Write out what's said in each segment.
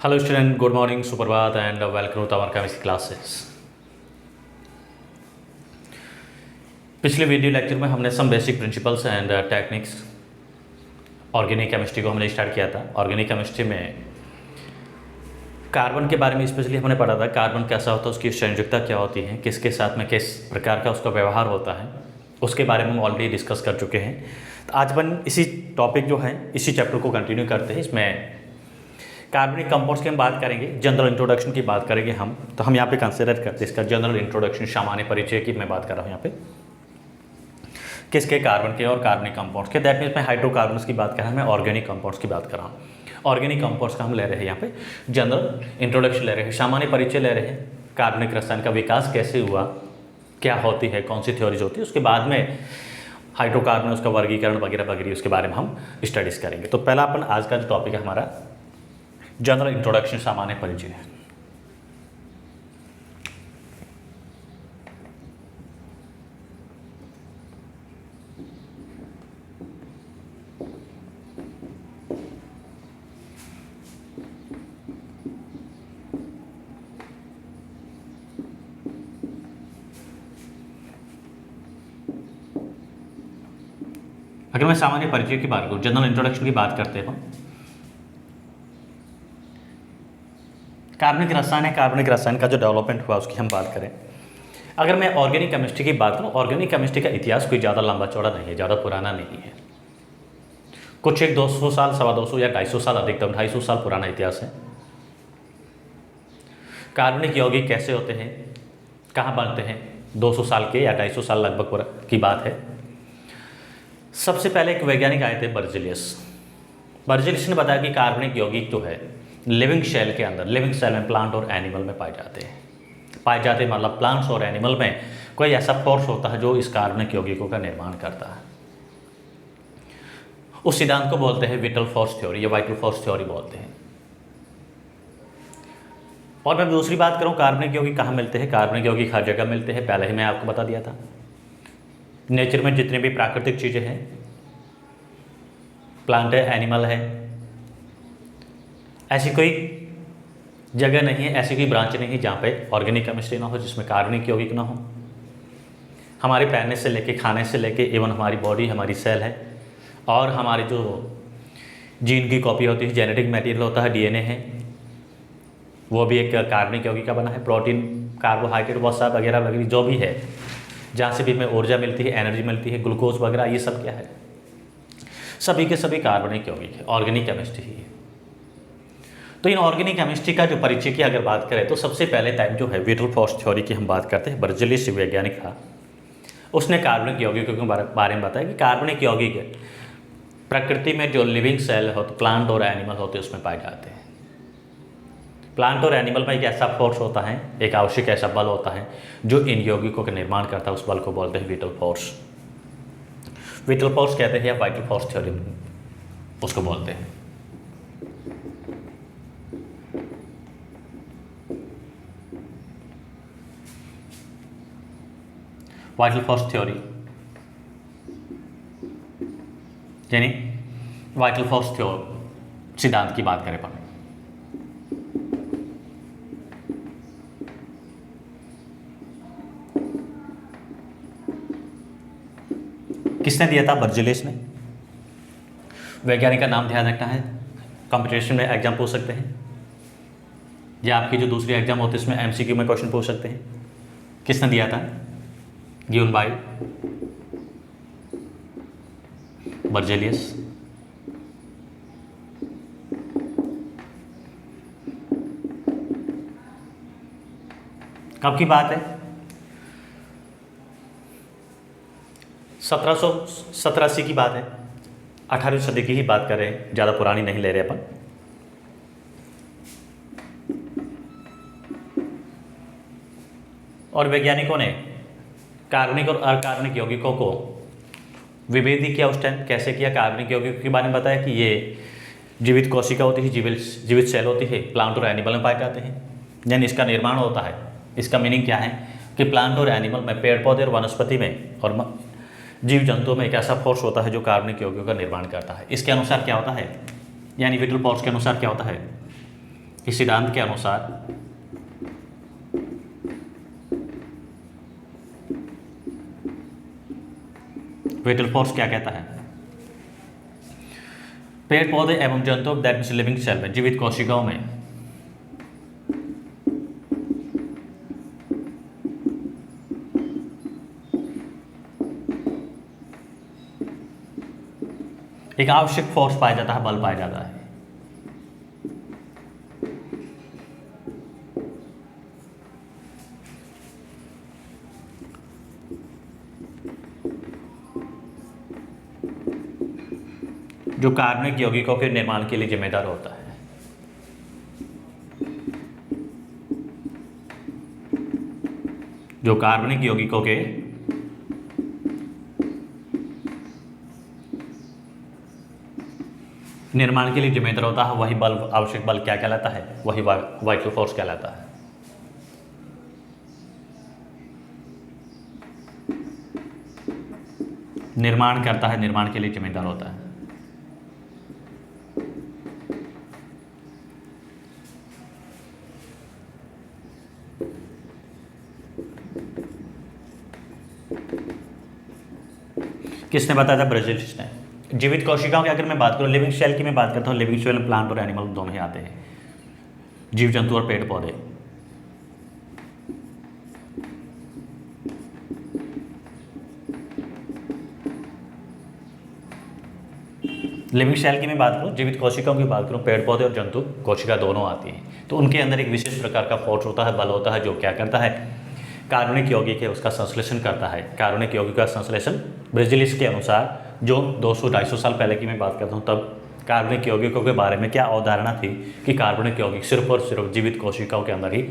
Hello student, good morning, Suprabhat and welcome to our chemistry classes. पिछले video lecture में हमने some basic principles and techniques organic chemistry को हमने start किया था। ऑर्गेनिक केमिस्ट्री में कार्बन के बारे में स्पेशली हमने पढ़ा था, कार्बन कैसा होता है, उसकी संयुक्ता क्या होती है, किसके साथ में किस प्रकार का उसका व्यवहार होता है, उसके बारे में हम ऑलरेडी डिस्कस कर चुके हैं। तो आज अपन इसी टॉपिक जो है इसी चैप्टर को कंटिन्यू करते हैं। इसमें कार्बनिक कंपाउंड्स की हम बात करेंगे, जनरल इंट्रोडक्शन की बात करेंगे हम। तो हम यहाँ पे कंसिडर करते हैं इसका जनरल इंट्रोडक्शन, सामान्य परिचय की मैं बात कर रहा हूँ यहाँ पे, किसके, कार्बन के और कार्बनिक कंपाउंड्स के। दैट मीन्स मैं हाइड्रोकार्बन्स की बात कर रहा हूँ, मैं ऑर्गेनिक कंपाउंड्स की बात कर रहा हूँ। ऑर्गेनिक कंपाउंड्स का हम ले रहे हैं यहाँ पे जनरल इंट्रोडक्शन ले रहे हैं, सामान्य परिचय ले रहे हैं, कार्बनिक रसायन का विकास कैसे हुआ, क्या होती है, कौन सी थ्योरीज होती है, उसके बाद में हाइड्रोकार्बन उसका वर्गीकरण वगैरह वगैरह उसके बारे में हम स्टडीज़ करेंगे। तो पहला अपन आज का जो टॉपिक है हमारा जनरल इंट्रोडक्शन, सामान्य परिचय। अगर मैं सामान्य परिचय की बात करूं, जनरल इंट्रोडक्शन की बात करते हैं, कार्बनिक रसायन है, कार्बनिक रसायन का जो डेवलपमेंट हुआ उसकी हम बात करें। अगर मैं ऑर्गेनिक केमिस्ट्री की बात करूं, ऑर्गेनिक केमिस्ट्री का इतिहास कोई ज़्यादा लंबा चौड़ा नहीं है, ज़्यादा पुराना नहीं है। कुछ एक 200 साल, 250 या 250 साल, अधिकतम 250 साल पुराना इतिहास है। कार्बनिक यौगिक कैसे होते हैं, कहाँ बनते हैं, 200 साल के या 250 साल लगभग की बात है। सबसे पहले एक वैज्ञानिक आए थे, बर्जेलियस। बर्जेलियस ने बताया कि कार्बनिक यौगिक जो है लिविंग सेल के अंदर, लिविंग सेल में प्लांट और एनिमल में पाए जाते हैं। मतलब प्लांट्स और एनिमल में कोई ऐसा फोर्स होता है जो इस कार्बनिक यौगिकों का निर्माण करता है। उस सिद्धांत को बोलते हैं विटल फोर्स थ्योरी या वाइटल फोर्स थ्योरी बोलते हैं। और मैं दूसरी बात करूं, कार्बनिक यौगिक कहाँ मिलते हैं। कार्बनिक यौगिक हर जगह मिलते हैं, पहले ही मैं आपको बता दिया था। नेचर में जितने भी प्राकृतिक चीज़ें हैं, प्लांट है, एनिमल है, ऐसी कोई जगह नहीं है, ऐसी कोई ब्रांच नहीं है जहाँ पे ऑर्गेनिक केमिस्ट्री ना हो, जिसमें कार्बनिक यौगिक ना हो। हमारे पहनने से लेके, खाने से लेके, इवन हमारी बॉडी, हमारी सेल है, और हमारी जो जीन की कॉपी होती है, जेनेटिक मटेरियल होता है, डीएनए है, वो भी एक कार्बनिक यौगिक का बना है। प्रोटीन, कार्बोहाइड्रेट, वसा वगैरह वगैरह जो भी है, जहाँ से भी हमें ऊर्जा मिलती है, एनर्जी मिलती है, ग्लूकोज वगैरह, ये सब क्या है, सभी के सभी कार्बनिक यौगिक है, ऑर्गेनिक केमिस्ट्री ही है। तो इन ऑर्गेनिक केमिस्ट्री का जो परिचय की अगर बात करें तो सबसे पहले टाइम जो है विटल फोर्स थ्योरी की हम बात करते हैं। बर्जेलियस वैज्ञानिक था, उसने कार्बनिक यौगिकों के बारे में बताया कि कार्बनिक यौगिक प्रकृति में जो लिविंग सेल होते, प्लांट और एनिमल होते हैं, उसमें पाए जाते हैं। प्लांट और एनिमल में एक ऐसा फोर्स होता है, एक आवश्यक ऐसा बल होता है जो इन यौगिकों का निर्माण करता है, उस बल को बोलते हैं विटल फोर्स। विटल फोर्स कहते हैं या वाइटल फोर्स थ्योरी उसको बोलते हैं। वाइटल फोर्स थ्योरी यानी वाइटल फोर्स थ्योरी सिद्धांत की बात करें पर किसने दिया था, बर्जेलियस ने। वैज्ञानिक का नाम ध्यान रखना है, कंपटीशन में एग्जाम पूछ सकते हैं, या आपकी जो दूसरी एग्जाम होती है उसमें एमसीक्यू में क्वेश्चन पूछ सकते हैं। किसने दिया था, गिवन बाय बर्जेलियस। कब की बात है, 1787 की बात है, 18वीं सदी की ही बात कर रहे हैं, ज़्यादा पुरानी नहीं ले रहे अपन। और वैज्ञानिकों ने कार्बनिक और अकार्बनिक यौगिकों को विभेदित किया। उस टाइम कैसे किया, कार्बनिक यौगिकों के बारे में बताया कि ये जीवित कोशिका होती है, जीवित सेल होती है, प्लांट और एनिमल में पाए जाते हैं, यानी इसका निर्माण होता है। इसका मीनिंग क्या है कि प्लांट और एनिमल में, पेड़ पौधे और वनस्पति में और जीव जंतुओं में एक ऐसा फोर्स होता है जो कार्बनिक यौगिकों का निर्माण करता है। इसके अनुसार क्या होता है, यानी विटल फोर्स के अनुसार क्या होता है इस सिद्धांत के अनुसार वाइटल फोर्स क्या कहता है? पेड़ पौधे एवं जंतु दैट मीन्स लिविंग सेल में, जीवित कोशिकाओं में एक आवश्यक फोर्स पाया जाता है, बल पाया जाता है। जो कार्बनिक यौगिकों के निर्माण के लिए जिम्मेदार होता है। जो कार्बनिक यौगिकों के निर्माण के लिए जिम्मेदार होता है, वही बल, आवश्यक बल क्या कहलाता है? वही वाइटल फोर्स कहलाता है। निर्माण करता है, निर्माण के लिए जिम्मेदार होता है। किसने बताया था? ब्राजीलिस्ट ने। जीवित कोशिकाओं की अगर मैं बात करूं, लिविंग सेल की मैं बात करता हूं, लिविंग सेल में प्लांट और एनिमल दोनों ही आते हैं, जीव जंतु और पेड़ पौधे। लिविंग सेल की मैं बात करूं, जीवित कोशिकाओं की बात करूं, पेड़ पौधे और जंतु कोशिका दोनों आती हैं। तो उनके अंदर एक विशेष प्रकार का फोर्स होता है, बल होता है, जो क्या करता है? कार्बनिक यौगिक है उसका संश्लेषण करता है। कार्बनिक यौगिक का संश्लेषण ब्राजीलिस्ट के अनुसार, जो 200-250 साल पहले की मैं बात करता हूँ, तब कार्बनिक यौगिकों के बारे में क्या अवधारणा थी कि कार्बनिक यौगिक सिर्फ और सिर्फ जीवित कोशिकाओं के अंदर ही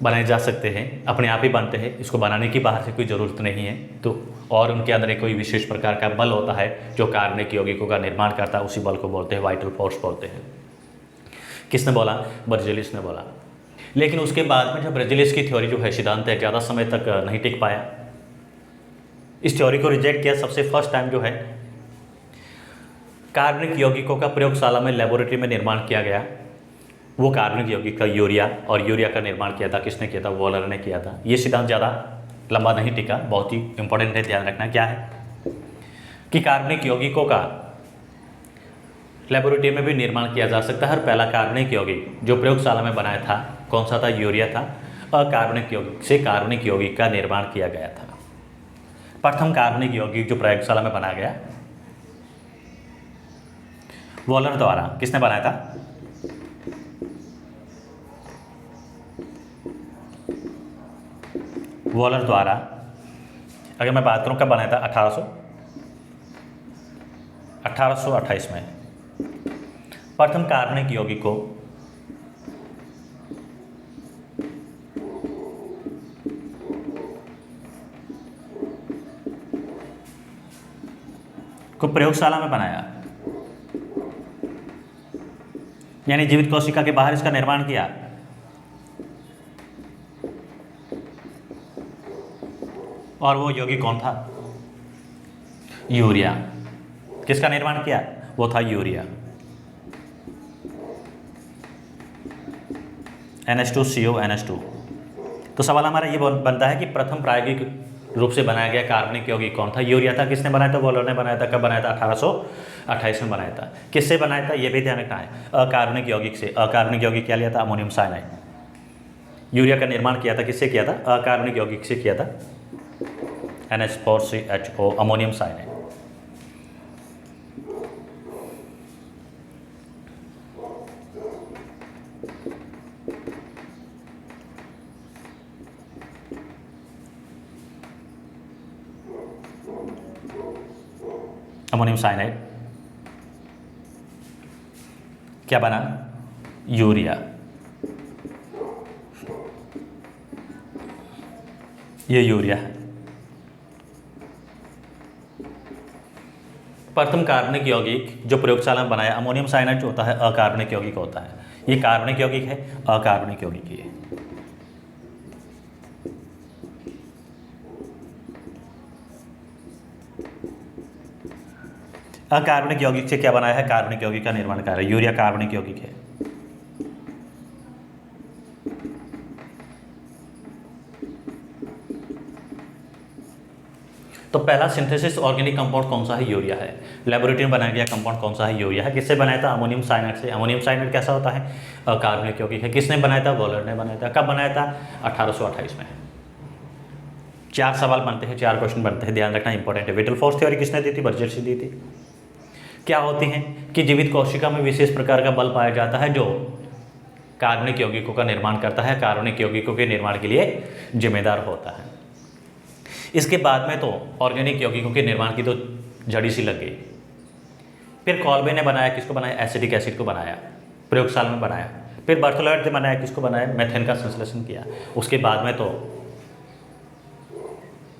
बनाए जा सकते हैं, अपने आप ही बनते हैं, इसको बनाने की बाहर से कोई ज़रूरत नहीं है। तो और उनके अंदर एक कोई विशेष प्रकार का बल होता है जो कार्बनिक यौगिकों का निर्माण करता है, उसी बल को बोलते हैं वाइटल फोर्स बोलते हैं। किसने बोला? ब्राजीलिस्ट ने बोला। लेकिन उसके बाद में जब ब्राजीलिस्ट की थ्योरी जो है, सिद्धांत है, ज़्यादा समय तक नहीं टिक पाया। इस थ्योरी को रिजेक्ट किया सबसे फर्स्ट टाइम जो है कार्बनिक यौगिकों का प्रयोगशाला में, लेबोरेटरी में निर्माण किया गया। वो कार्बनिक यौगिक का यूरिया, और यूरिया का निर्माण किया था, किसने किया था? वॉलर ने किया था। ये सिद्धांत ज़्यादा लंबा नहीं टिका, बहुत ही इंपॉर्टेंट है, ध्यान रखना। क्या है कि कार्बनिक यौगिकों का लेबोरेटरी में भी निर्माण किया जा सकता है। और पहला कार्बनिक यौगिक जो प्रयोगशाला में बनाया था, कौन सा था? यूरिया था। अकार्बनिक यौगिक से कार्बनिक यौगिक का निर्माण किया गया था। प्रथम कार्बनिक यौगिक जो प्रयोगशाला में बनाया गया वॉलर द्वारा। किसने बनाया था? वॉलर द्वारा। अगर मैं बात करूं कब बनाया था? 1828 में प्रथम कार्बनिक यौगिक को प्रयोगशाला में बनाया, यानी जीवित कोशिका के बाहर इसका निर्माण किया। और वो यौगिक कौन था? यूरिया। किसका निर्माण किया? वो था यूरिया। NH2CO NH2। तो सवाल हमारा ये बनता है कि प्रथम प्रायोगिक रूप से बनाया गया कार्बनिक यौगिक कौन था? यूरिया था। किसने बनाया था? वॉलर ने बनाया था। कब बनाया था? 1828 में बनाया था। किससे बनाया था? ये भी ध्यान रखना है, अकार्बनिक यौगिक से। अकार्बनिक यौगिक क्या लिया था? Ammonium cyanide. यूरिया का निर्माण किया था किससे किया था? अकार्बनिक यौगिक से किया था, NH4CHO, ammonium cyanide. Ammonium cyanide क्या बना? यूरिया। ये यूरिया है। प्रथम कार्बनिक यौगिक जो प्रयोगशाला में बनाया, अमोनियम साइनाइड जो होता है अकार्बनिक यौगिक होता है। ये कार्बनिक यौगिक है, अकार्बनिक यौगिक है। अकार्बनिक यौगिक से क्या बनाया है? कार्बनिक यौगिक का निर्माण कर रहा है। यूरिया कार्बनिक यौगिक है। तो पहला सिंथेसिस ऑर्गेनिक कंपाउंड कौन सा है? यूरिया है। लेबोरेटरी में बनाया गया कंपाउंड कौन सा है? यूरिया है। किससे बनाया था? अमोनियम साइनाइड से। अमोनियम साइनाइड कैसा होता है? अकार्बनिक यौगिक है। किसने बनाया था? वॉलर ने बनाया था। कब बनाया था? 1828 में। 4 सवाल बनते हैं, 4 क्वेश्चन बनते हैं, ध्यान रखना इंपॉर्टेंट है। विटल फोर्स थ्योरी किसने दी थी? बर्जेट दी थी। क्या होती है कि जीवित कोशिका में विशेष प्रकार का बल पाया जाता है जो कार्बनिक यौगिकों का निर्माण करता है, कार्बनिक यौगिकों के निर्माण के लिए जिम्मेदार होता है। इसके बाद में तो ऑर्गेनिक यौगिकों के निर्माण की तो जड़ी सी लग गई। फिर कॉल्बे ने बनाया, किसको बनाया? एसिटिक एसिड को बनाया, प्रयोगशाला में बनाया। फिर बर्थोलोमेव ने बनाया, किसको बनाया? मेथेन का संश्लेषण किया। उसके बाद में तो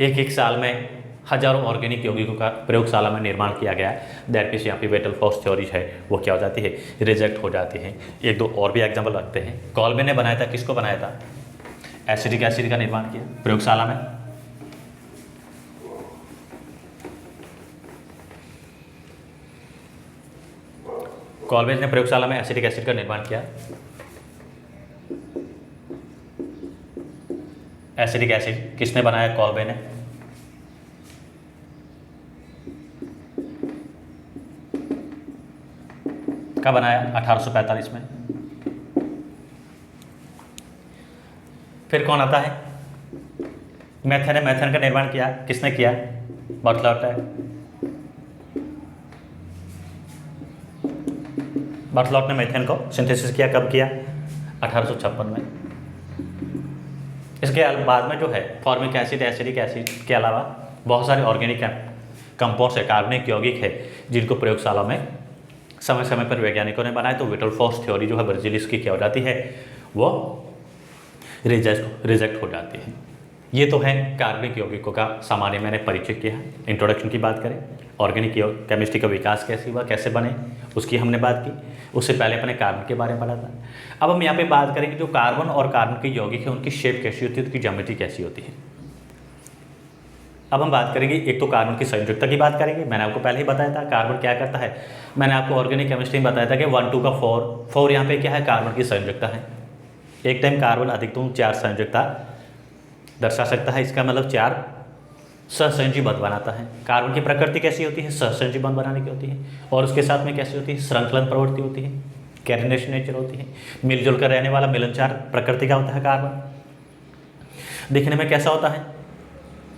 एक साल में हजारों ऑर्गेनिक यौगिकों का प्रयोगशाला में निर्माण किया गया। दैट मीन्स यहाँ पे विटल फोर्स थ्योरी है वो क्या हो जाती है? रिजेक्ट हो जाती है। एक दो और भी एग्जाम्पल रखते हैं। कॉल्बे ने बनाया था, किसको बनाया था? एसिटिक एसिड का निर्माण किया प्रयोगशाला में। कॉल्बे ने प्रयोगशाला में एसिटिक एसिड का निर्माण किया। एसिटिक एसिड किसने बनाया? कॉल्बे ने। कब बनाया? 1845 में। फिर कौन आता है? मेथेन ने मेथेन का निर्माण किया। किसने किया? बर्थोलोमेव। बर्थोलोमेव ने मेथेन को सिंथेसिस किया। कब किया? 1856 में। इसके बाद में जो है फॉर्मिक एसिड, एसिडिक एसिड के अलावा बहुत सारे ऑर्गेनिक कंपाउंड्स है, कार्बनिक यौगिक है, जिनको प्रयोगशाला में समय समय पर वैज्ञानिकों ने बनाया। तो विटल फोर्स थ्योरी जो है बर्जेलिस की क्या हो जाती है? वो रिजेक्ट हो जाती है। ये तो है कार्बनिक यौगिकों का सामान्य मैंने परिचय किया है। इंट्रोडक्शन की बात करें, ऑर्गेनिक केमिस्ट्री का विकास कैसे हुआ, कैसे बने, उसकी हमने बात की। उससे पहले अपने कार्बन के बारे में पढ़ा था। अब हम यहाँ पे बात करेंगे जो कार्बन और कार्बन के यौगिक है उनकी शेप कैसी होती है, उनकी ज्योमेट्री कैसी होती है। अब हम बात करेंगे, एक तो कार्बन की संयुजकता की बात करेंगे। मैंने आपको पहले ही बताया था कार्बन क्या करता है। मैंने आपको ऑर्गेनिक केमिस्ट्री में बताया था कि 1 2 का 4 यहाँ पे क्या है? कार्बन की संयुजकता है। एक टाइम कार्बन अधिकतम 4 संयुजकता दर्शा सकता है। इसका मतलब 4 सहसंयोजी बंध बनाता है। कार्बन की प्रकृति कैसी होती है? सहसंयोजी बंध बनाने की होती है। और उसके साथ में कैसी होती है? श्रृंखलन प्रवृत्ति होती है, कैरिनेशन नेचर होती है, मिलजुल कर रहने वाला मिलनसार प्रकृति का होता है कार्बन। दिखने में कैसा होता है?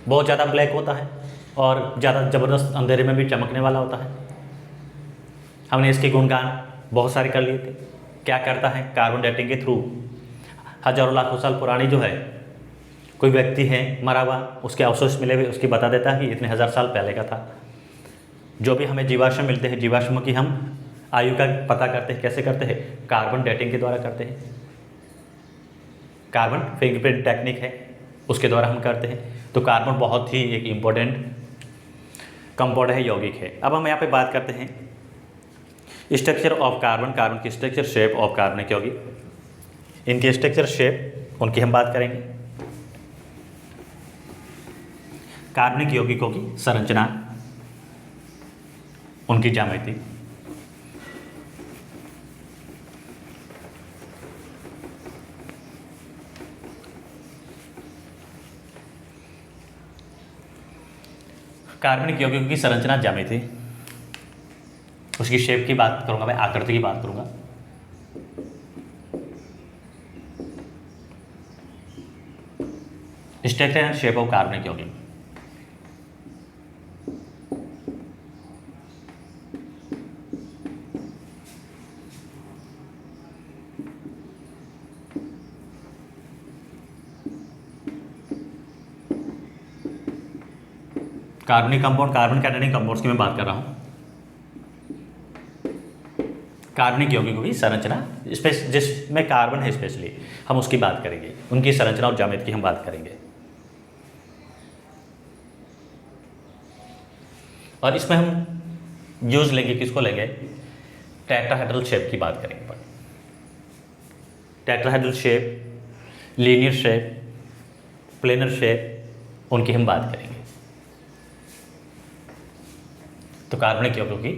बहुत ज़्यादा ब्लैक होता है और ज़्यादा ज़बरदस्त अंधेरे में भी चमकने वाला होता है। हमने इसके गुणगान बहुत सारे कर लिए थे। क्या करता है? कार्बन डेटिंग के थ्रू हजारों लाखों साल पुरानी जो है कोई व्यक्ति है मरा हुआ, उसके अवशेष मिले हुए, उसकी बता देता है कि इतने हज़ार साल पहले का था। जो भी हमें जीवाश्म मिलते हैं, जीवाश्मों की हम आयु का पता करते हैं। कैसे करते हैं? कार्बन डेटिंग के द्वारा करते हैं। कार्बन फिंगरप्रिंट टेक्निक है, उसके द्वारा हम करते हैं। तो कार्बन बहुत ही एक इम्पोर्टेंट कंपाउंड है, यौगिक है। अब हम यहाँ पे बात करते हैं स्ट्रक्चर ऑफ कार्बन, कार्बन की स्ट्रक्चर, शेप ऑफ कार्बनिक यौगिक। इनकी स्ट्रक्चर, शेप, उनकी हम बात करेंगे। कार्बनिक यौगिकों की संरचना, उनकी ज्यामिति, कार्बनिक यौगिकों की संरचना, ज्यामिति, उसकी शेप की बात करूंगा मैं, आकृति की बात करूंगा। स्ट्रक्चर एंड शेप ऑफ कार्बनिक यौगिक। कार्बनिक कंपाउंड, कार्बन कैटायनिक कंपाउंड्स की मैं बात कर रहा हूं। कार्बनिक यौगिकों की संरचना, जिसमें कार्बन है स्पेशली, हम उसकी बात करेंगे। उनकी संरचना और ज्यामिति की हम बात करेंगे। और इसमें हम यूज लेंगे, किसको लेंगे? टेट्राहेड्रल शेप की बात करेंगे। Tetrahedral shape, linear shape, planar shape, उनकी हम बात करेंगे। तो कार्बनिक यौगिकों की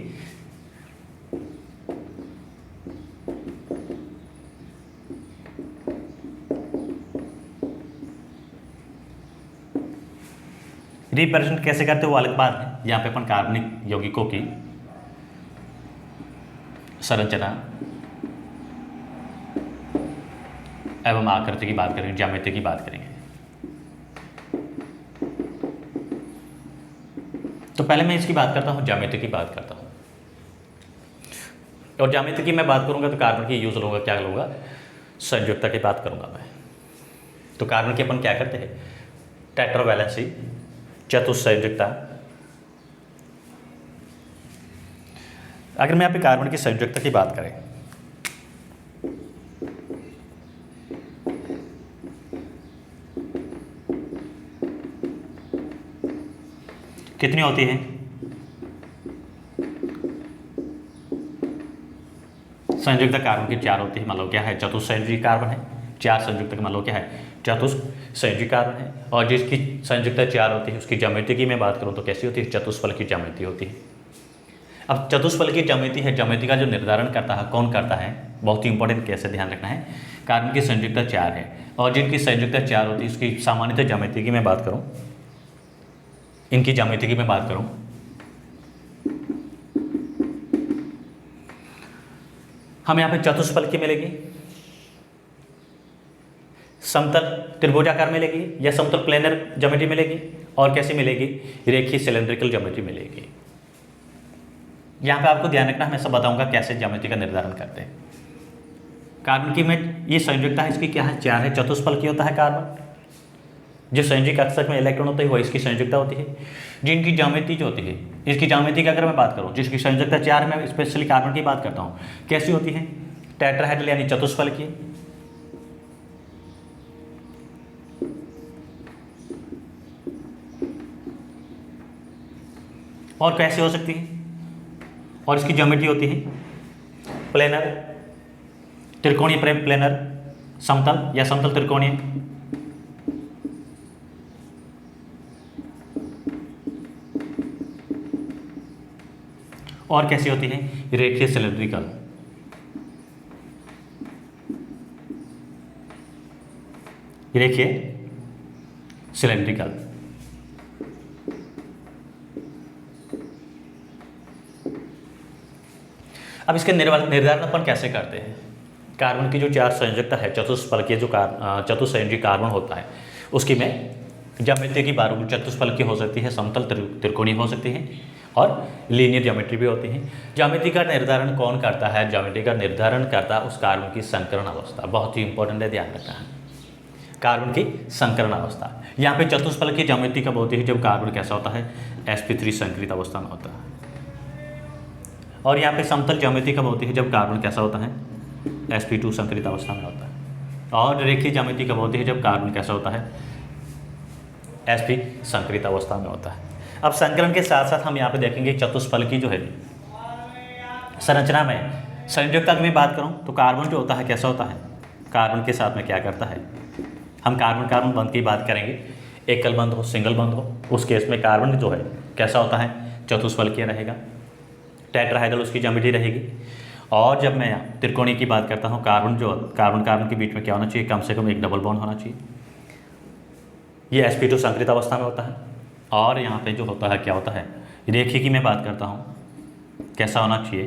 रिप्रेजेंट कैसे करते हो वो अलग बात है। यहाँ पे अपन कार्बनिक यौगिकों की संरचना एवं आकृति की बात करेंगे, ज्यामिति की बात करेंगे। तो पहले मैं इसकी बात करता हूँ, ज्यामिति की बात करता हूँ। और ज्यामिति की मैं बात करूँगा तो कार्बन की यूज लूँगा, क्या लूँगा, संयुक्ता की बात करूँगा मैं। तो कार्बन की अपन क्या करते हैं, टेट्रावैलेंसी, चतुस्संयुजकता। अगर मैं यहाँ पे कार्बन की संयुजकता की बात करें, कितनी होती है, संयुजकता कार्बन की 4 होती है, मतलब क्या है, चतुस्संयोजी कार्बन है। 4 संयुजकता का मतलब क्या है, चतुस्संयोजी कार्बन है। और जिसकी संयुजकता 4 होती है उसकी ज्यामिति की मैं बात करूँ तो कैसी होती है, चतुष्फलक की ज्यामिति होती है। अब चतुष्फलक की ज्यामिति है, ज्यामिति का जो निर्धारण करता है कौन करता है, बहुत ही इंपॉर्टेंट, कैसे ध्यान रखना है। कार्बन की संयुजकता 4 है और जिनकी संयुजकता 4 होती है उसकी सामान्यतः ज्यामिति की मैं बात करूँ, इनकी ज्यामिति की मैं बात करूँ, हम यहाँ पे चतुष्फलक की मिलेगी, समतल त्रिभुजाकार मिलेगी या समतल प्लेनर ज्योमेट्री मिलेगी, और कैसी मिलेगी, रेखीय सिलेंड्रिकल ज्योमेट्री मिलेगी। यहाँ पे आपको ध्यान रखना, हमेशा बताऊंगा कैसे ज्योमेट्री का निर्धारण करते हैं। कार्बन की में ये संयुजकता है, इसकी क्या है, 4 है, चतुष्फलकी होता है कार्बन। जो संयोजी कक्षक में इलेक्ट्रॉन होते हैं वो इसकी संयुजकता होती है। जिनकी ज्यामिति जो होती है, इसकी ज्यामिति की अगर मैं बात करूँ, जिसकी संयुजकता 4 है, मैं स्पेशली कार्बन की बात करता हूँ, कैसी होती है, टेट्राहेड्रल यानी चतुष्फलकीय। और कैसे हो सकती है, और इसकी ज्योमेट्री होती है प्लेनर, त्रिकोणीय प्लेनर, समतल या समतल त्रिकोणीय। और कैसी होती है, रेखीय सिलेंड्रिकल। रेखीय सिलेंड्रिकल। अब इसके निर्धारण अपन कैसे करते हैं। कार्बन की जो 4 संयोजकता है, चतुष्फलकीय जो चतुस्संयोजी कार्बन होता है, उसकी मैं ज्यामिति की बात करूँ, चतुष्फलकीय हो सकती है, समतल त्रिकोणीय हो सकती है, और लीनियर ज्योमेट्री भी होती है। ज्यामिति का निर्धारण कौन करता है, ज्यामिति का निर्धारण करता है उस कार्बन की संकरण अवस्था। बहुत ही इंपॉर्टेंट है, ध्यान रखना है, कार्बन की संकरण अवस्था। यहाँ पे चतुष्फलक की ज्यामिति कब होती है, जब कार्बन कैसा होता है, sp3 संकरित अवस्था में होता है। और यहाँ पे समतल ज्यामिति कब होती है, जब कार्बन कैसा होता है, sp2 संकरित अवस्था में होता है। और रेखीय ज्यामिति कब होती है, जब कार्बन कैसा होता है, sp संकरित अवस्था में होता है। अब संकरण के साथ साथ हम यहाँ पे देखेंगे चतुष्फलकी जो है संरचना में संयोजकता की मैं बात करूँ तो कार्बन जो होता है कैसा होता है, कार्बन के साथ में क्या करता है, हम कार्बन कार्बन बंध की बात करेंगे, एकल बंध हो सिंगल बंध हो, उस केस में कार्बन जो है कैसा होता है, चतुष्फलकीय रहेगा, टेट्राहेड्रल उसकी ज्यामिति रहेगी। और जब मैं त्रिकोणीय की बात करता हूँ, कार्बन जो कार्बन कार्बन के बीच में क्या होना चाहिए, कम से कम एक डबल बॉन्ड होना चाहिए, ये sp2 संकरित अवस्था में होता है। और यहाँ पे जो होता है क्या होता है, रेखीय की मैं बात करता हूँ, कैसा होना चाहिए,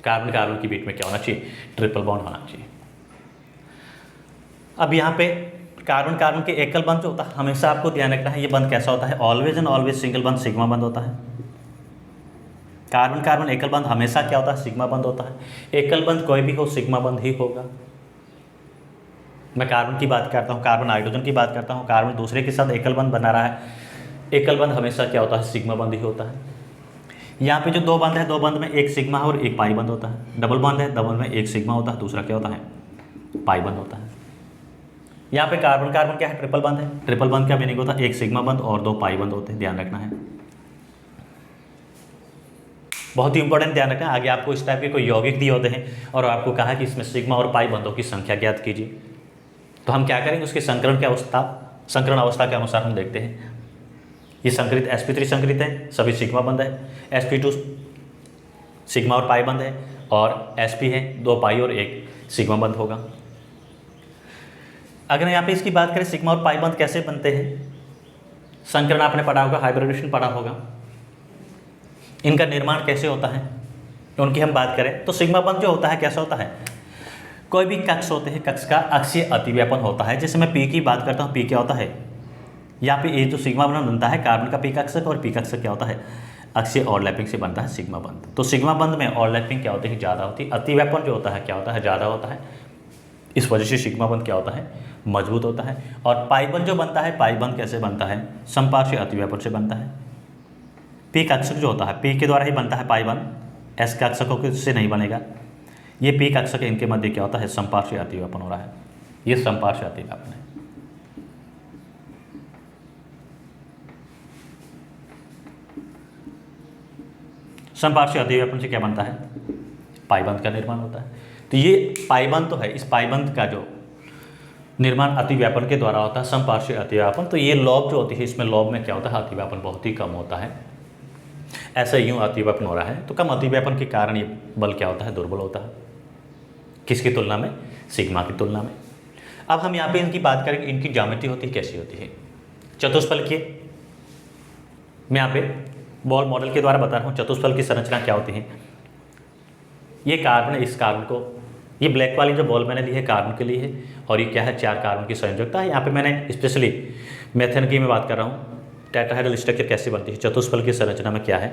कार्बन कार्बन के बीच में क्या होना चाहिए, ट्रिपल बॉन्ड होना चाहिए। अब यहाँ पे कार्बन कार्बन के एकल बंध जो होता है, हमेशा आपको ध्यान रखना है, ये बंध कैसा होता है, ऑलवेज एंड ऑलवेज सिंगल बंध सिग्मा बंध होता है। कार्बन कार्बन एकल बंध हमेशा क्या होता है, सिग्मा बंध होता है। एकल बंध कोई भी हो सिग्मा बंध ही होगा। मैं कार्बन की बात करता हूँ, कार्बन हाइड्रोजन की बात करता हूँ, कार्बन दूसरे के साथ एकल बंध बना रहा है, एकल बंध हमेशा क्या होता है, सिग्मा बंध ही होता है। यहाँ पे जो दो बंध है, दो बंध में एक सिग्मा और एक पाई बंध होता है। डबल बंध है, डबल में एक सिग्मा होता है, दूसरा क्या होता है, पाई बंध होता है। यहाँ पे कार्बन कार्बन क्या है, ट्रिपल बंध है। ट्रिपल बंध का मीनिंग होता है एक सिग्मा बंध और दो पाई बंध होते हैं, ध्यान रखना है, बहुत ही इंपॉर्टेंट, ध्यान रखना। आगे आपको इस टाइप के कोई यौगिक दिए होते हैं और आपको कहा कि इसमें सिग्मा और पाई बंधों की संख्या ज्ञात कीजिए, तो हम क्या करेंगे, उसके संकरण की अवस्था, संकरण अवस्था के अनुसार हम देखते हैं। ये संकरित sp3 संकरित है, सभी सिग्मा बंध है, sp2 सिग्मा और पाई बंध है, और sp है, दो पाई और एक सिग्मा बंध होगा। अगर यहाँ पे इसकी बात करें सिग्मा और पाई बंध कैसे बनते हैं, संकरण आपने पढ़ा होगा, हाइब्रिडेशन पढ़ा होगा। इनका निर्माण कैसे होता है उनकी हम बात करें तो सिग्मा बंध जो होता है कैसा होता है, कोई भी कक्ष होते हैं, कक्ष का अक्षीय अतिव्यापन होता है। जैसे मैं पी की बात करता हूँ, पी क्या होता है, यहाँ पे ये जो सिग्मा बंध बनता है कार्बन का पी कक्षक, और पी कक्षक क्या होता है, अक्षीय ओवरलैपिंग से बनता है सिग्मा बंध। तो सिग्मा बंध में ओवरलैपिंग क्या होती है, ज़्यादा होती है, अतिव्यापन जो होता है क्या होता है, ज़्यादा होता है। इस वजह से सिग्मा बंध क्या होता है, मजबूत होता है। और पाई बंध जो बनता है, पाई बंध कैसे बनता है, समपार्श्विक अतिव्यापन से बनता है। पी कक्षक जो होता है, पी के द्वारा ही बनता है पाई बंध, एस कक्षकों से नहीं बनेगा। ये पी कक्षक, इनके मध्य क्या होता है, समपार्श्विक अतिव्यापन हो रहा है, ये समपार्श्विक अतिव्यापन है। समपार्श्विक अतिव्यापन से क्या बनता है, पाइबंध का निर्माण होता है। तो ये पाइबंध तो है, इस पाइबंध का जो निर्माण अतिव्यापन के द्वारा होता है, समपार्श्विक अतिव्यापन। तो ये लॉब जो होती है, इसमें लॉब में क्या होता है, अतिव्यापन बहुत ही कम होता है। ऐसा यूँ अतिव्यापन हो रहा है, तो कम अतिव्यापन के कारण ये बल क्या होता है, दुर्बल होता है। किसकी तुलना में, सिग्मा की तुलना में। अब हम यहाँ पे इनकी बात करेंगे, इनकी ज्यामिति होती है कैसी होती है, चतुष्फलकीय। मैं यहाँ पे बॉल मॉडल के द्वारा बता रहा हूँ चतुष्फल की संरचना क्या होती है। ये कार्बन है, इस कार्बन को, ये ब्लैक वाली जो बॉल मैंने ली है कार्बन के लिए है, और ये क्या है, 4 कार्बन की संयोजकता है। यहाँ पे मैंने स्पेशली मेथन की मैं बात कर रहा हूँ, टेट्राहेड्रल स्ट्रक्चर कैसे बनती है, चतुष्फल की संरचना में क्या है।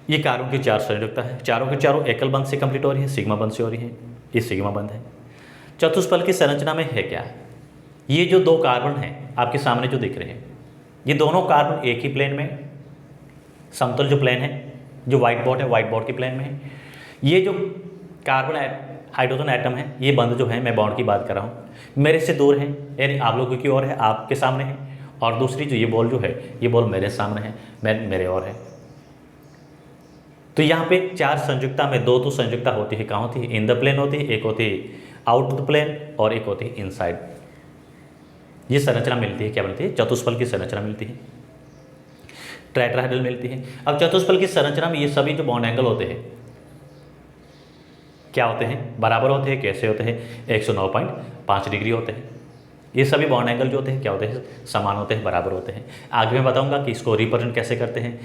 ये कार्बन की 4 संयोजकता है, चारों के चारों एकल बंध से कंप्लीट हो रही है, सिग्मा बंध से हो रही है, ये सिग्मा बंध है। चतुष्फल की संरचना में है क्या, ये जो 2 कार्बन हैं आपके सामने जो दिख रहे हैं, ये दोनों कार्बन एक ही प्लेन में, समतल जो प्लेन है, जो व्हाइट बोर्ड है, व्हाइट बोर्ड के प्लेन में है। ये जो कार्बन हाइड्रोजन एटम है, ये बंध जो है, मैं बॉन्ड की बात कर रहा हूँ, मेरे से दूर है, यानी आप लोगों की ओर है, आपके सामने है। और दूसरी जो ये बॉल जो है, ये बॉल मेरे सामने है, मेरे और है। तो यहाँ पे 4 संयुक्ता में 2 तो संयुक्ता होती है, कहाँ होती है, इन द प्लेन होती है, एक होती है आउट द प्लेन, और एक होती है इनसाइड। ये संरचना मिलती है, क्या मिलती है, चतुष्फल की संरचना मिलती है, टेट्राहेड्रल मिलती है। अब चतुष्फल की संरचना में ये सभी जो बॉन्ड एंगल होते हैं क्या होते हैं, बराबर होते हैं। कैसे होते हैं, 109.5 डिग्री होते हैं। ये सभी बॉन्ड एंगल जो होते हैं क्या होते हैं, समान होते हैं, बराबर होते हैं। आगे मैं बताऊंगा कि इसको रिप्रेजेंट कैसे करते हैं।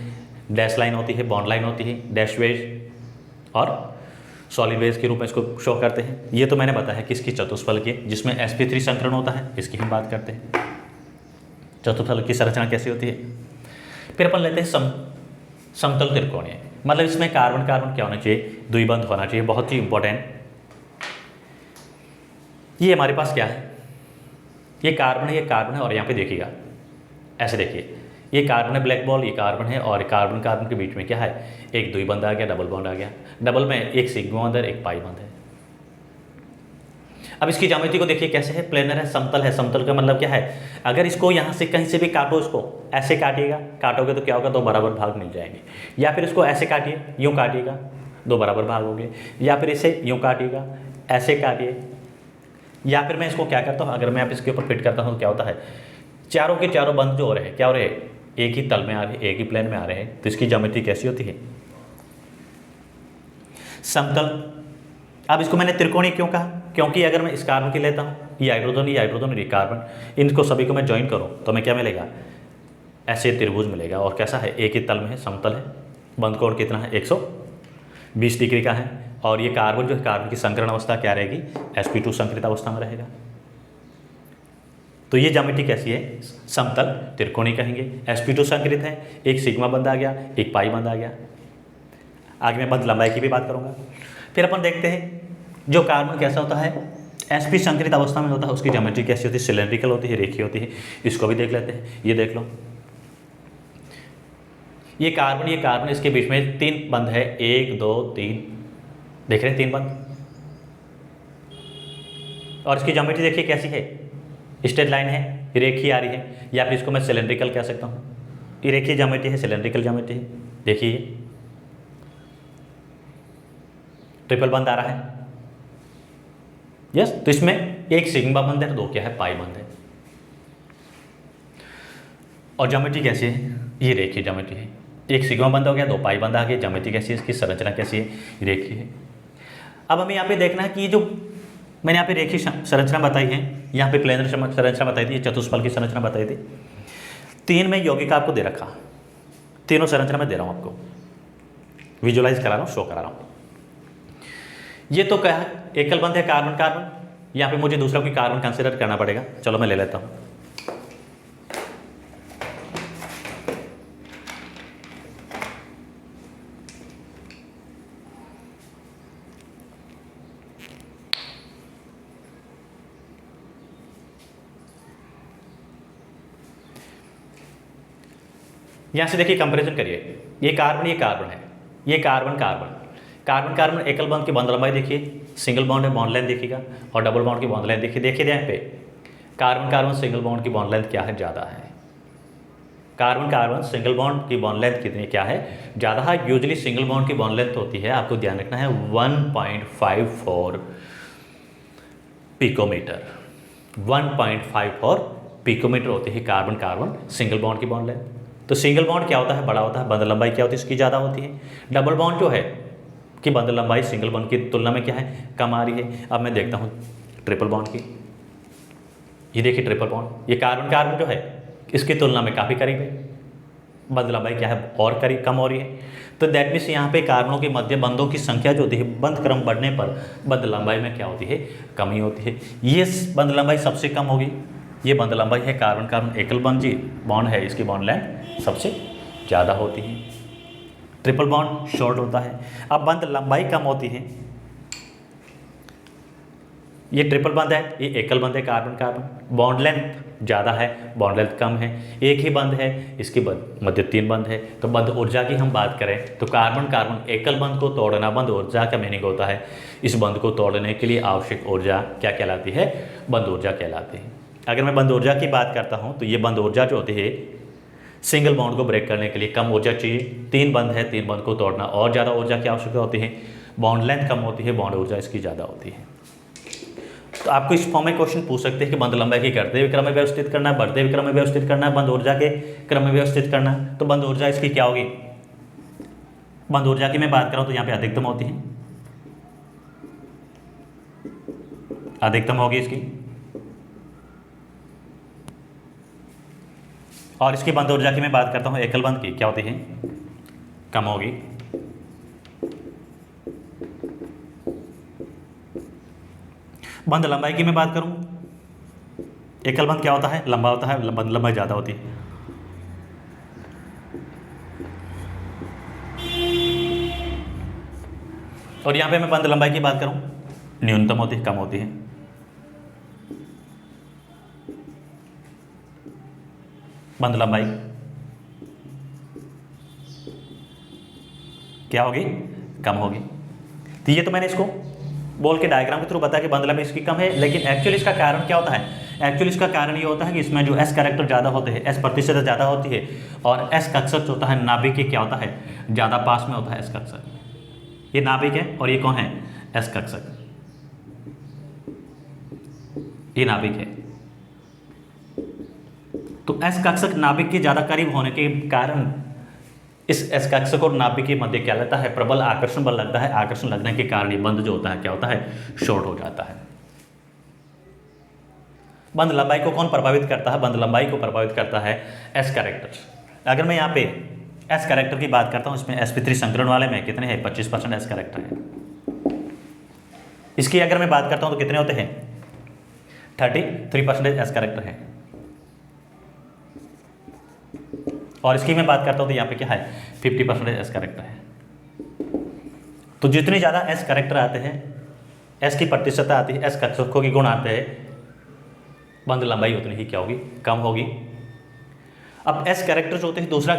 डैश लाइन होती है, बॉन्ड लाइन होती है, डैश वेज और सॉलिड वेज के रूप में इसको शो करते हैं। ये तो मैंने बताया किसकी, चतुष्फल की, जिसमें sp3 संकरण होता है, इसकी हम बात करते हैं। चतुष्फल की संरचना कैसी होती है। फिर अपन लेते हैं समतल त्रिकोणीय, मतलब इसमें कार्बन कार्बन क्या होना चाहिए, द्विबंध होना चाहिए, बहुत ही इंपॉर्टेंट। ये हमारे पास क्या है, ये कार्बन है, ये कार्बन है, और यहाँ पे देखिएगा ऐसे देखिए, ये कार्बन है ब्लैक बॉल, ये कार्बन है, और कार्बन कार्बन के बीच में क्या है, एक द्विबंध आ गया, डबल बॉन्ड आ गया। डबल में एक सिग्मा बंध है, एक पाई बंध है। अब इसकी ज्यामिति को देखिए कैसे है, प्लेनर है, समतल है। समतल का मतलब क्या है, अगर इसको यहाँ से कहीं से भी काटो, इसको ऐसे काटिएगा, काटोगे तो क्या होगा, 2 बराबर भाग मिल जाएंगे। या फिर इसको ऐसे काटिए, यूँ काटिएगा, 2 बराबर भाग हो गए। या फिर इसे यूँ काटिएगा, ऐसे काटिए। या फिर मैं इसको क्या करता हूँ, अगर मैं आप इसके ऊपर फिट करता हूँ तो क्या होता है, चारों के चारों बंध जो हो रहे हैं क्या हो रहे हैं, एक ही तल में आ रहे हैं, एक ही प्लेन में आ रहे हैं। तो इसकी ज्योमेट्री कैसी होती है, समतल। अब इसको मैंने त्रिकोणीय क्यों कहा, क्योंकि अगर मैं इस कार्बन की लेता हूँ, ये हाइड्रोजन, ये हाइड्रोजन, ये कार्बन, इनको सभी को मैं ज्वाइन करूँ तो मैं क्या मिलेगा, ऐसे त्रिभुज मिलेगा। और कैसा है, एक ही तल में है, समतल है। बंध कोण कितना है, 120 डिग्री का है। और ये कार्बन जो है, कार्बन की संकरण अवस्था क्या रहेगी, sp2 संकरित अवस्था में रहेगा। तो ये ज्योमेट्री कैसी है, समतल त्रिकोणीय कहेंगे। sp2 संकरित है, एक सिग्मा बंध आ गया, एक पाई बंध आ गया। आगे मैं बंध लंबाई की भी बात करूंगा। फिर अपन देखते हैं जो कार्बन कैसा होता है, sp संकरित अवस्था में होता है, उसकी ज्योमेट्री कैसी होती है, सिलेंड्रिकल होती है, रेखीय होती है। इसको भी देख लेते हैं। ये देख लो, ये कार्बन, इसके बीच में 3 बंध है, 1 2 3, देख रहे हैं 3 बंध। और इसकी ज्योमेट्री देखिए कैसी है, स्ट्रेट लाइन है, रेखीय आ रही है, या फिर इसको मैं सिलेंड्रिकल कह सकता हूँ। ये रेखीय ज्योमेट्री है, सिलेंड्रिकल ज्योमेट्री है। देखिए ट्रिपल बंध आ रहा है, यस। तो इसमें एक सिग्मा बंध है, 2 क्या है, पाई बंध है। और ज्योमेट्री कैसी है, ये रेखीय ज्योमेट्री है। एक सिग्मा बंध हो गया, 2 पाई बंध आ गया। ज्योमेट्री कैसी है, इसकी संरचना कैसी है, रेखीय है। अब हमें यहाँ पे देखना है कि ये जो मैंने यहाँ पे रेखीय संरचना बताई है, यहाँ पे प्लेनर संरचना बताई थी, चतुष्फल की संरचना बताई थी। 3 में यौगिक आपको दे रखा, तीनों संरचना में दे रहा हूँ आपको, विजुलाइज करा रहा हूँ, शो करा रहा हूँ। ये तो क्या है, एकल बंध है कार्बन कार्बन, यहाँ पे मुझे दूसरा कोई कार्बन कंसिडर करना पड़ेगा। चलो मैं ले लेता हूँ। यहाँ से देखिए कंपैरिजन करिए, ये कार्बन है, ये कार्बन कार्बन एकल बॉन्ड की बॉन्ड लंबाई देखिए, सिंगल बॉन्ड है बॉन्ड लेंथ देखिएगा, और डबल बॉन्ड की बॉन्ड लेंथ देखिए यहाँ पे कार्बन सिंगल बॉन्ड की बॉन्ड लेंथ क्या है, ज़्यादा है। कार्बन सिंगल बॉन्ड की बॉन्ड लेंथ कितनी क्या है, ज़्यादा है। यूजुअली सिंगल बॉन्ड की बॉन्ड लेंथ होती है, आपको ध्यान रखना है 1.54 पिकोमीटर, 1.54 पिकोमीटर होती है कार्बन सिंगल बॉन्ड की बॉन्ड लेंथ। तो सिंगल बॉन्ड क्या होता है, बड़ा होता है, बंध लंबाई क्या होती है, इसकी ज़्यादा होती है। डबल बॉन्ड जो है कि बंध लंबाई सिंगल बॉन्ड की तुलना में क्या है, कम आ रही है। अब मैं देखता हूँ ट्रिपल बॉन्ड की, ये देखिए ट्रिपल बॉन्ड, ये कार्बन जो है इसकी तुलना में काफ़ी करीब है, बंध लंबाई क्या है और करीब कम हो रही है। तो दैट मीन्स यहाँ पे कार्बनों के मध्य बंधों की संख्या जो होती है, बंध क्रम बढ़ने पर बंध लंबाई में क्या होती है, कमी होती है। ये बंध लंबाई सबसे कम होगी, ये बंध लंबाई है कार्बन एकल बॉन्ड है, इसकी बॉन्ड लेंथ सबसे ज़्यादा होती है। ट्रिपल बॉन्ड शॉर्ट होता है। अब बंध लंबाई कम होती है, ये ट्रिपल बंध है, ये एकल बंध है कार्बन बॉन्ड लेंथ ज़्यादा है, बॉन्ड लेंथ कम है। एक ही बंध है, इसके मध्य 3 बंध है। तो बंध ऊर्जा की हम बात करें तो कार्बन एकल बंध को तोड़ना, बंध ऊर्जा का मीनिंग होता है इस बंध को तोड़ने के लिए आवश्यक ऊर्जा क्या कहलाती है, बंध ऊर्जा कहलाती है। अगर मैं बंध ऊर्जा की बात करता हूँ तो ये बंध ऊर्जा जो होती है सिंगल बॉन्ड को ब्रेक करने के लिए कम ऊर्जा चाहिए। 3 बंध है, 3 बंध को तोड़ना और ज़्यादा ऊर्जा की आवश्यकता होती है। बॉन्ड लेंथ कम होती है, बॉन्ड ऊर्जा इसकी ज़्यादा होती है। तो आपको इस फॉर्म में क्वेश्चन पूछ सकते हैं कि बंध लंबाई की घटते हुए क्रम में व्यवस्थित करना है, बढ़ते हुए क्रम में व्यवस्थित करना है, बंध ऊर्जा के क्रम में व्यवस्थित करना है। तो बंध ऊर्जा इसकी क्या होगी, बंध ऊर्जा की मैं बात करूँ तो यहाँ पे अधिकतम होती है, अधिकतम होगी इसकी, और इसकी बंध ऊर्जा की मैं बात करता हूँ एकल बंध की क्या होती है, कम होगी। बंध लंबाई की मैं बात करूं, एकल बंध क्या होता है, लंबा होता है, बंध लंबाई ज़्यादा होती है। और यहाँ पे मैं बंध लंबाई की बात करूं, न्यूनतम होती है, कम होती है। बंध लंबाई क्या होगी, कम होगी। तो ये तो मैंने इसको बोल के डायग्राम के थ्रू बताया कि बंध लंबाई इसकी कम है, लेकिन एक्चुअली इसका कारण क्या होता है, एक्चुअली इसका कारण ये होता है कि इसमें जो एस कैरेक्टर ज़्यादा होते हैं, एस प्रतिशत ज़्यादा होती है, और एस कक्षक होता है नाभिक के क्या होता है, ज़्यादा पास में होता है एस कक्षक। ये नाभिक है और ये कौन है, एस कक्षक, ये नाभिक है। तो एस कक्षक नाभिक के ज़्यादा करीब होने के कारण इस एस कक्षक और नाभिक के मध्य क्या लगता है, प्रबल आकर्षण बल लगता है। आकर्षण लगने के कारण ये बंध जो होता है क्या होता है, शॉर्ट हो जाता है। बंध लंबाई को कौन प्रभावित करता है, बंध लंबाई को प्रभावित करता है एस कैरेक्टर। अगर मैं यहाँ पे एस कैरेक्टर की बात करता हूँ, इसमें sp3 संकरण वाले में कितने हैं, 25% एस कैरेक्टर है। इसकी अगर मैं बात करता हूँ तो कितने होते हैं, 33% एस कैरेक्टर है। और इसकी मैं बात करता हूँ तो यहाँ पे क्या है, 50% एस कैरेक्टर है। तो जितने ज़्यादा एस कैरेक्टर आते हैं, एस की प्रतिशतता आती है, एस कक्षकों की गुण आते हैं, बंध लंबाई उतनी ही क्या होगी, कम होगी। अब एस कैरेक्टर जो होते हैं दूसरा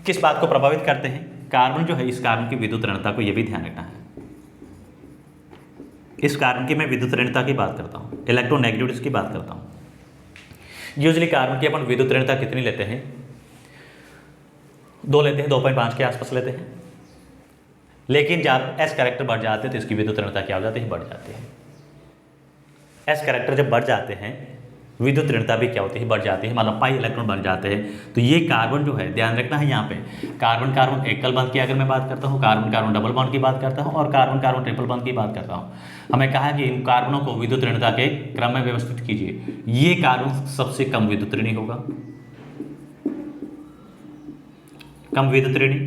किस बात को प्रभावित करते हैं, कार्बन जो है, इस कार्बन की विद्युत ऋणता को ये भी ध्यान रखना है। इस कार्बन की मैं विद्युत ऋणता की बात करता हूँ, इलेक्ट्रोनेगेटिविटी की बात करता हूँ। यूजली कार्बन की अपन विद्युत ऋणता कितनी लेते हैं, 2 लेते हैं, 2.5 के आसपास लेते हैं। लेकिन जब एस कैरेक्टर बढ़ जाते हैं तो इसकी विद्युत ऋणता क्या हो जाती है, बढ़ जाती है। एस कैरेक्टर जब बढ़ जाते हैं विद्युत ऋणता भी क्या होती है, बढ़ जाती है, मतलब पाई इलेक्ट्रॉन बन जाते हैं। तो ये कार्बन जो है, ध्यान रखना है यहाँ पे, कार्बन कार्बन एकल बंध की अगर मैं बात करता हूँ, कार्बन कार्बन डबल बॉन्ड की बात करता हूँ, और कार्बन कार्बन ट्रिपल बॉन्ड की बात करता हूँ। हमें कहा कि इन कार्बनों को विद्युत ऋणता के क्रम में व्यवस्थित कीजिए। ये कार्बन सबसे कम विद्युत ऋणी होगा, कम विद्युत ऋणी,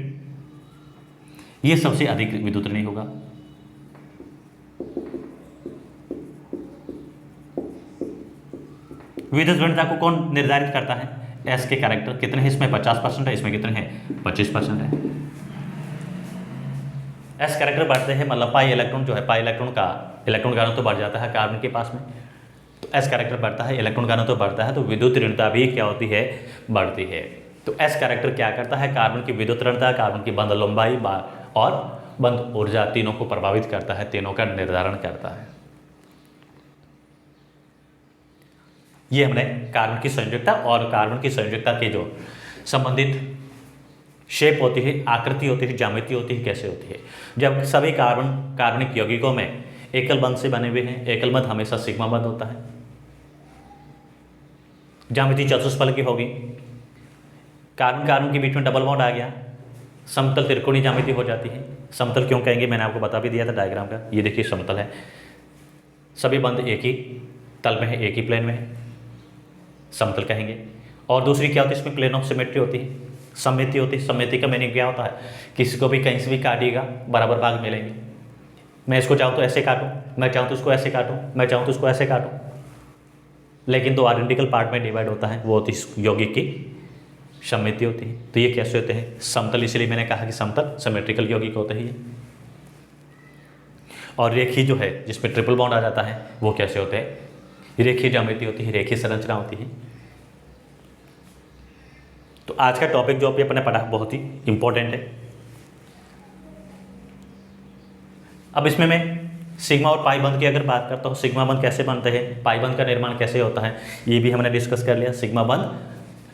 ये सबसे अधिक विद्युत ऋणी होगा। विद्युत ऋणता को कौन निर्धारित करता है? एस के कैरेक्टर कितने हैं इसमें, 50% है, इसमें कितने हैं, 25% है। एस कैरेक्टर बढ़ते हैं, मतलब पाई इलेक्ट्रॉन जो है, पाई इलेक्ट्रॉन का इलेक्ट्रॉन घनत्व तो बढ़ जाता है कार्बन के पास में, तो एस कैरेक्टर बढ़ता है, इलेक्ट्रॉन घनत्व तो बढ़ता है, तो विद्युत ऋणता भी क्या होती है, बढ़ती है। तो एस कैरेक्टर क्या करता है, कार्बन की विद्युत ऋणता, कार्बन की बंध लंबाई और बंध ऊर्जा तीनों को प्रभावित करता है, तीनों का निर्धारण करता है। ये हमने कार्बन की संयोजकता और कार्बन की संयोजकता के जो संबंधित शेप होती है, आकृति होती है, ज्यामिति होती है, कैसे होती है। जब सभी कार्बनिक यौगिकों में एकल बंध से बने हुए हैं, एकल बंध हमेशा सिग्मा बंध होता है, ज्यामिति चतुष्फलक की होगी। कार्बन कार्बन के बीच में डबल बॉन्ड आ गया, समतल त्रिकोणीय ज्यामिति हो जाती है। समतल क्यों कहेंगे, मैंने आपको बता भी दिया था डायग्राम का, ये देखिए समतल है, सभी बंध एक ही तल में है, एक ही प्लेन में है, समतल कहेंगे। और दूसरी क्या होती है, इसमें प्लेन ऑफ सिमेट्री होती है, सममिति होती है। सममिति का मीनिंग क्या होता है, किसी को भी कहीं से भी काटिएगा बराबर भाग मिलेंगे। मैं इसको चाहूँ तो ऐसे काटूँ, मैं चाहूँ तो इसको ऐसे काटूँ, मैं चाहूँ तो इसको ऐसे काटूँ, लेकिन दो आइडेंटिकल पार्ट में डिवाइड होता है, वो होती है यौगिक की सममिति होती है। तो ये कैसे होते हैं, समतल, इसलिए मैंने कहा कि समतल सिमेट्रिकल यौगिक होते हैं ये। और रेखीय जो है, जिसमें ट्रिपल बॉन्ड आ जाता है, वो कैसे होते हैं, रेखीय ज्यामिति होती है, रेखीय संरचना होती है। तो आज का टॉपिक जो अभी अपने पढ़ा बहुत ही इंपॉर्टेंट है। अब इसमें मैं सिग्मा और पाई बंध की अगर बात करता हूँ, सिग्मा बंध कैसे बनते हैं, पाई बंध का निर्माण कैसे होता है, ये भी हमने डिस्कस कर लिया। सिग्मा बंध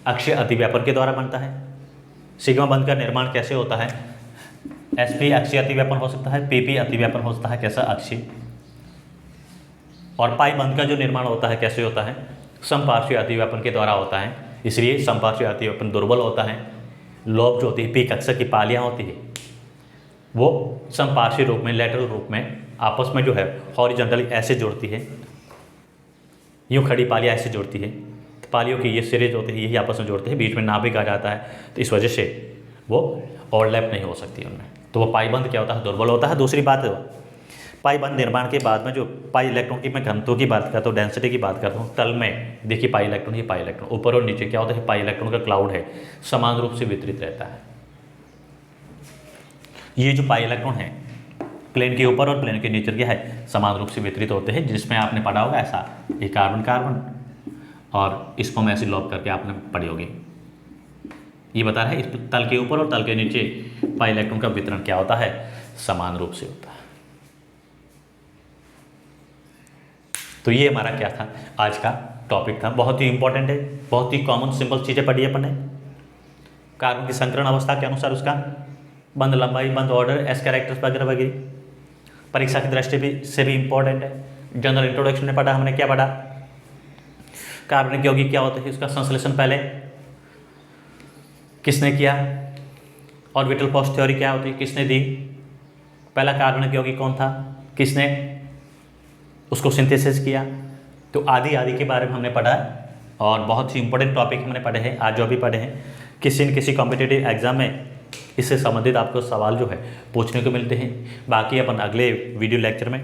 अक्षीय अतिव्यापन के द्वारा बनता है। सिग्मा बंध का निर्माण कैसे होता है, sp अक्षीय अतिव्यापन हो सकता है, pp अतिव्यापन हो सकता है, कैसा, अक्षीय। और पाई बंध का जो निर्माण होता है कैसे होता है, समपार्श्वीय अतिव्यापन के द्वारा होता है, इसलिए समपार्श्वीय अतिव्यापन दुर्बल होता है। लोब जो होती है, पी कक्षा की पालियाँ होती है, वो समपार्श्वीय रूप में, लेटरल रूप में आपस में जो है हॉरिजॉन्टली ऐसे जुड़ती है, यूँ खड़ी पालियाँ ऐसे जुड़ती है, तो पालियों की ये सीरीज होती है, यही आपस में जोड़ते हैं, बीच में नाभिक आ जाता है, तो इस वजह से वो ओवरलैप नहीं हो सकती उनमें, तो वो पाई बंध क्या होता है, दुर्बल होता है। दूसरी बात है, पाई बंध निर्माण के बाद में जो पाई इलेक्ट्रॉन की मैं घनत्व की बात करता हूँ, डेंसिटी की बात करता हूँ, तल में देखिए पाई इलेक्ट्रॉन, ये पाई इलेक्ट्रॉन, ऊपर और नीचे क्या होता है, पाई इलेक्ट्रॉन का क्लाउड है, समान रूप से वितरित रहता है। ये जो पाई इलेक्ट्रॉन है, प्लेन के ऊपर और प्लेन के नीचे क्या है, समान रूप से वितरित होते हैं, जिसमें आपने पढ़ा होगा ऐसा, ये कार्बन कार्बन और इसको मैं ऐसे लॉक करके आपने पढ़ी होगी। ये बता रहा है इस तल के ऊपर और तल के नीचे पाई इलेक्ट्रॉन का वितरण क्या होता है, समान रूप से होता है। तो ये हमारा क्या था, आज का टॉपिक था, बहुत ही इंपॉर्टेंट है, बहुत ही कॉमन सिंपल चीज़ें पढ़ी अपन ने। कार्बन की संकरण अवस्था के अनुसार उसका बंध लंबाई, बंध ऑर्डर, एस कैरेक्टर्स वगैरह वगैरह परीक्षा की दृष्टि से भी इंपॉर्टेंट है। जनरल इंट्रोडक्शन में पढ़ा, हमने क्या पढ़ा, कार्बनिक यौगिक क्या होते हैं, इसका संश्लेषण पहले किसने किया, ऑर्बिटल पोस्ट थ्योरी क्या होती है, किसने दी, पहला कार्बनिक यौगिक कौन था, किसने उसको सिंथेसिस किया। तो आदि आदि के बारे में हमने पढ़ा है, और बहुत ही इंपॉर्टेंट टॉपिक हमने पढ़े हैं, आज जो भी पढ़े हैं, किसी न किसी कॉम्पिटिटिव एग्जाम में इससे संबंधित आपको सवाल जो है पूछने को मिलते हैं। बाकी अपन अगले वीडियो लेक्चर में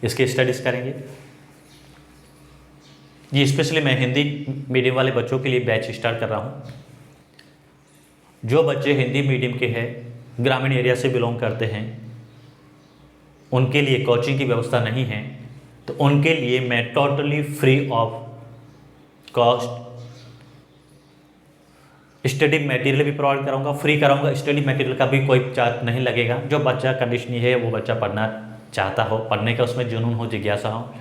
इसके स्टडीज़ करेंगे। ये स्पेशली मैं हिंदी मीडियम वाले बच्चों के लिए बैच स्टार्ट कर रहा हूँ। जो बच्चे हिंदी मीडियम के हैं, ग्रामीण एरिया से बिलोंग करते हैं, उनके लिए कोचिंग की व्यवस्था नहीं है, तो उनके लिए मैं totally free of cost study material भी प्रोवाइड कराऊंगा, फ्री कराऊंगा। स्टडी मटेरियल का भी कोई चार्ज नहीं लगेगा। जो बच्चा कंडीशन है, वो बच्चा पढ़ना चाहता हो, पढ़ने का उसमें जुनून हो, जिज्ञासा हो,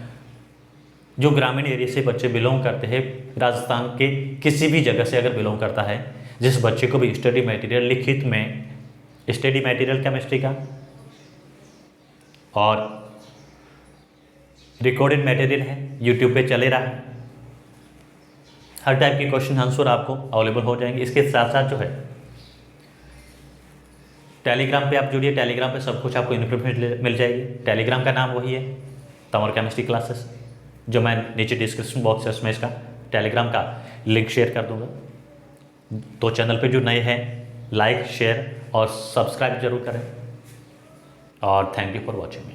जो ग्रामीण एरिया से बच्चे बिलोंग करते हैं, राजस्थान के किसी भी जगह से अगर बिलोंग करता है, जिस बच्चे को भी स्टडी मटेरियल लिखित में, स्टडी मटेरियल केमिस्ट्री का और रिकॉर्डेड मटेरियल है, यूट्यूब पे चले रहा है, हर टाइप के क्वेश्चन आंसर आपको अवेलेबल हो जाएंगे। इसके साथ साथ जो है टेलीग्राम पे आप जुड़िए, टेलीग्राम पे सब कुछ आपको इन्फॉर्मेशन मिल जाएगी। टेलीग्राम का नाम वही है, तंवर केमिस्ट्री क्लासेस, जो मैं नीचे डिस्क्रिप्शन बॉक्स है उसमें इसका टेलीग्राम का लिंक शेयर कर दूंगा। तो चैनल पे जो नए हैं लाइक शेयर और सब्सक्राइब जरूर करें, और thank you for watching me.